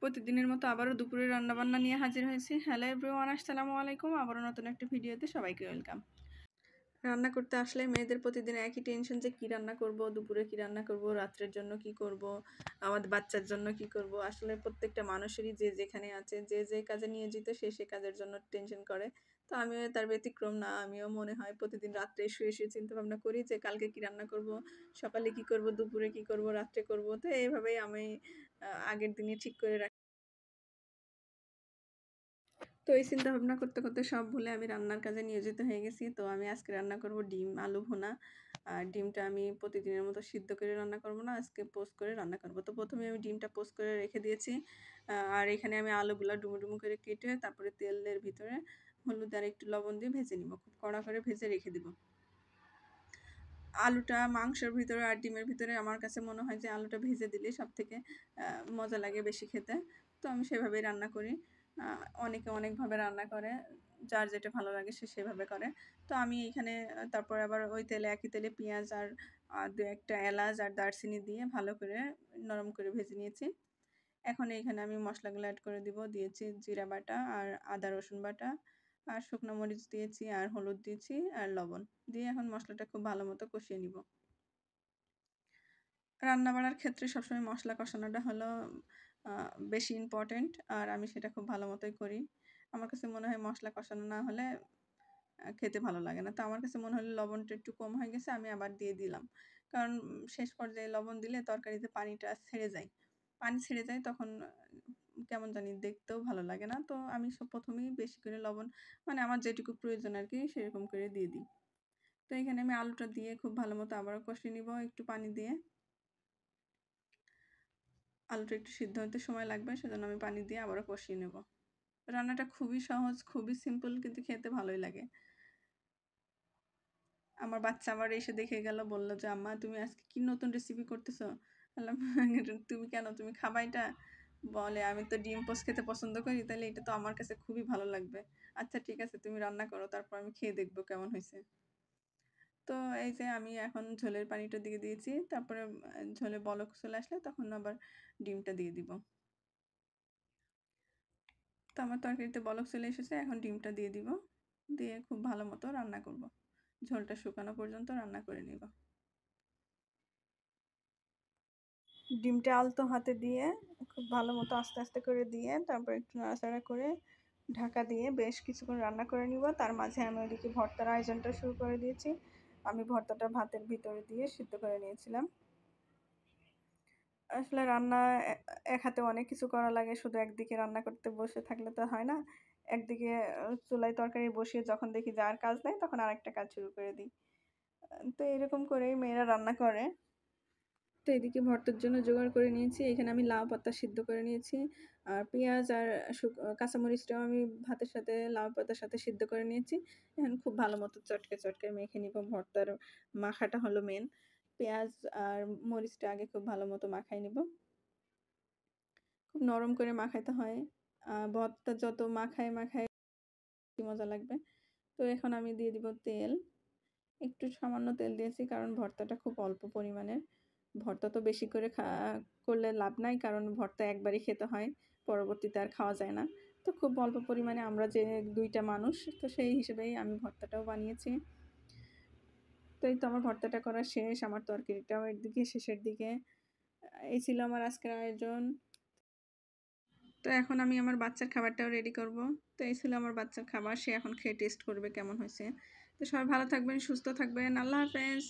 প্রতিদিনের মতো আবারও দুপুরে রান্নাবান্না নিয়ে হাজির হয়েছি। হ্যালো এভরিওয়ান, আসসালামু আলাইকুম। আবারও নতুন একটা ভিডিওতে সবাইকে ওয়েলকাম। রান্না করতে আসলে মেয়েদের প্রতিদিন একই টেনশন যে কী রান্না করব, দুপুরে কী রান্না করব, রাত্রের জন্য কি করব, আমাদের বাচ্চার জন্য কি করব। আসলে প্রত্যেকটা মানুষেরই যে যেখানে আছে, যে যে কাজে নিয়োজিত সে কাজের জন্য টেনশন করে। তো আমিও তার ব্যতিক্রম না। আমিও মনে হয় প্রতিদিন রাত্রে শুয়ে শুয়ে চিন্তা ভাবনা করি যে কালকে কি রান্না করব, সকালে কি করব, দুপুরে কি করব, রাত্রে করব। তো এইভাবেই আমি আগের দিনে ঠিক করে রাখি। তো এই চিন্তা ভাবনা করতে করতে সব ভুলে আমি রান্নার কাজে নিয়োজিত হয়ে গেছি। তো আমি আজকে রান্না করব ডিম আলু ভুনা। আর ডিমটা আমি প্রতিদিনের মতো সিদ্ধ করে রান্না করব না, আজকে পোস্ট করে রান্না করব। তো প্রথমে আমি ডিমটা পোস্ট করে রেখে দিয়েছি। আর এখানে আমি আলুগুলো ডুমো ডুমো করে কেটে তারপরে তেলের ভিতরে হলুদ আর একটু লবণ দিয়ে ভেজে নিব, খুব কড়া করে ভেজে রেখে দিব। আলুটা মাংসের ভিতরে আর ডিমের ভিতরে আমার কাছে মনে হয় যে আলুটা ভেজে দিলে সব থেকে মজা লাগে বেশি খেতে। তো আমি সেভাবেই রান্না করি। অনেকে অনেকভাবে রান্না করে, যার যেটা ভালো লাগে সে সেভাবে করে। তো আমি এখানে তারপর আবার ওই তেলে একই তেলে পেঁয়াজ আর দু একটা এলাচ আর দারচিনি দিয়ে ভালো করে নরম করে ভেজে নিয়েছি। এখন এইখানে আমি মশলাগুলো অ্যাড করে দিয়েছি জিরা বাটা আর আদা রসুন বাটা আর শুকনো মরিচ দিয়েছি আর হলুদ দিয়েছি আর লবণ দিয়ে এখন মশলাটা খুব ভালো মতো কষিয়ে নিব। রান্না বাড়ার ক্ষেত্রে সবসময় মশলা কষানোটা হলো বেশি ইম্পর্টেন্ট, আর আমি সেটা খুব ভালো মতোই করি। আমার কাছে মনে হয় মশলা কষানো না হলে খেতে ভালো লাগে না। তো আমার কাছে মনে হলো লবণটা একটু কম হয়ে গেছে, আমি আবার দিয়ে দিলাম। কারণ শেষ পর্যায়ে লবণ দিলে তরকারিতে পানিটা ছেড়ে যায়। পানি ছেড়ে যায় তখন কেমন জানি দেখতেও ভালো লাগে না। তো আমি প্রথমেই বেশি করে লবণ, মানে আমার যেটুকু প্রয়োজন আর কি সেরকম করে দিয়ে দিই। তো এখানে আমি আলুটা দিয়ে খুব ভালো মতো আবারও কষিয়ে নিব একটু পানি দিয়ে। আলুটা একটু সিদ্ধ হতে সময় লাগবে, সেজন্য আমি পানি দিয়ে আবারও কষিয়ে নেব। রান্নাটা খুবই সহজ, খুবই সিম্পল, কিন্তু খেতে ভালোই লাগে। আমার বাচ্চা আবার এসে দেখে গেল, বলল যে আম্মা তুমি আজকে কি নতুন রেসিপি করতেছো? বললাম তুমি কেন, তুমি খাবা এটা? বলে আমি তো ডিম পোস্ট খেতে পছন্দ করি, তাহলে এটা তো আমার কাছে খুবই ভালো লাগবে। আচ্ছা ঠিক আছে, তুমি রান্না করো, তারপর আমি খেয়ে দেখবো কেমন হয়েছে। তো এই যে আমি এখন ঝোলের পানিটা দিয়ে দিয়েছি, তারপরে ঝোলে বলক চলে আসলে তখন আবার ডিমটা দিয়ে দিব। তো আমার তরকারিতে বলক চলে এসেছে, এখন ডিমটা দিয়ে দিব, দিয়ে খুব ভালো মতো রান্না করব। ঝোলটা শুকানো পর্যন্ত রান্না করে নিব। ডিমটা আলতো হাতে দিয়ে খুব ভালো মতো আস্তে আস্তে করে দিয়ে তারপর একটু নাড়াচাড়া করে ঢাকা দিয়ে বেশ কিছুক্ষণ রান্না করে নিব। তার মাঝে আমি ওইদিকে ভর্তার আয়োজনটা শুরু করে দিয়েছি। আমি ভর্তাটা ভাতের ভিতরে দিয়ে সিদ্ধ করে নিয়েছিলাম। আসলে রান্না এক হাতে অনেক কিছু করা লাগে, শুধু একদিকে রান্না করতে বসে থাকলে তো হয় না। একদিকে চুলায় তরকারি বসিয়ে যখন দেখি যে আর কাজ নাই তখন আরেকটা কাজ শুরু করে দিই। তো এরকম করেই মেয়েরা রান্না করে। তো এদিকে ভর্তার জন্য জোগাড় করে নিয়েছি। এখানে আমি লাউ পাতা সিদ্ধ করে নিয়েছি। আর পেঁয়াজ আর কাঁচামরিচটাও আমি ভাতের সাথে লাউ পাতার সাথে সিদ্ধ করে নিয়েছি। এখন খুব ভালো মতো চটকে চটকে মেখে নিব। ভর্তার মাখাটা হলো মেন। পেঁয়াজ আর মরিচটা আগে খুব ভালো মতো মাখায় নিব। খুব নরম করে মাখাইতে হয়। ভর্তা যত মাখায় বেশি মজা লাগবে। তো এখন আমি দিয়ে দিব তেল। একটু সামান্য তেল দিয়েছি কারণ ভর্তাটা খুব অল্প পরিমাণের। ভর্তা তো বেশি করে করলে লাভ নাই, কারণ ভর্তা একবারই খেতে হয়, পরবর্তীতে আর খাওয়া যায় না। তো খুব অল্প পরিমাণে, আমরা যে ২টা মানুষ, তো সেই হিসেবেই আমি ভর্তাটাও বানিয়েছি। তো এই তো আমার ভর্তাটা করা শেষ, আমার তরকারিটাও এর দিকে শেষের দিকে। এই ছিল আমার আজকের আয়োজন। তো এখন আমি আমার বাচ্চার খাবারটাও রেডি করব। তো এই ছিল আমার বাচ্চার খাবার, সে এখন খেয়ে টেস্ট করবে কেমন হয়েছে। তো সবাই ভালো থাকবেন, সুস্থ থাকবেন, আল্লাহ হাফেজ।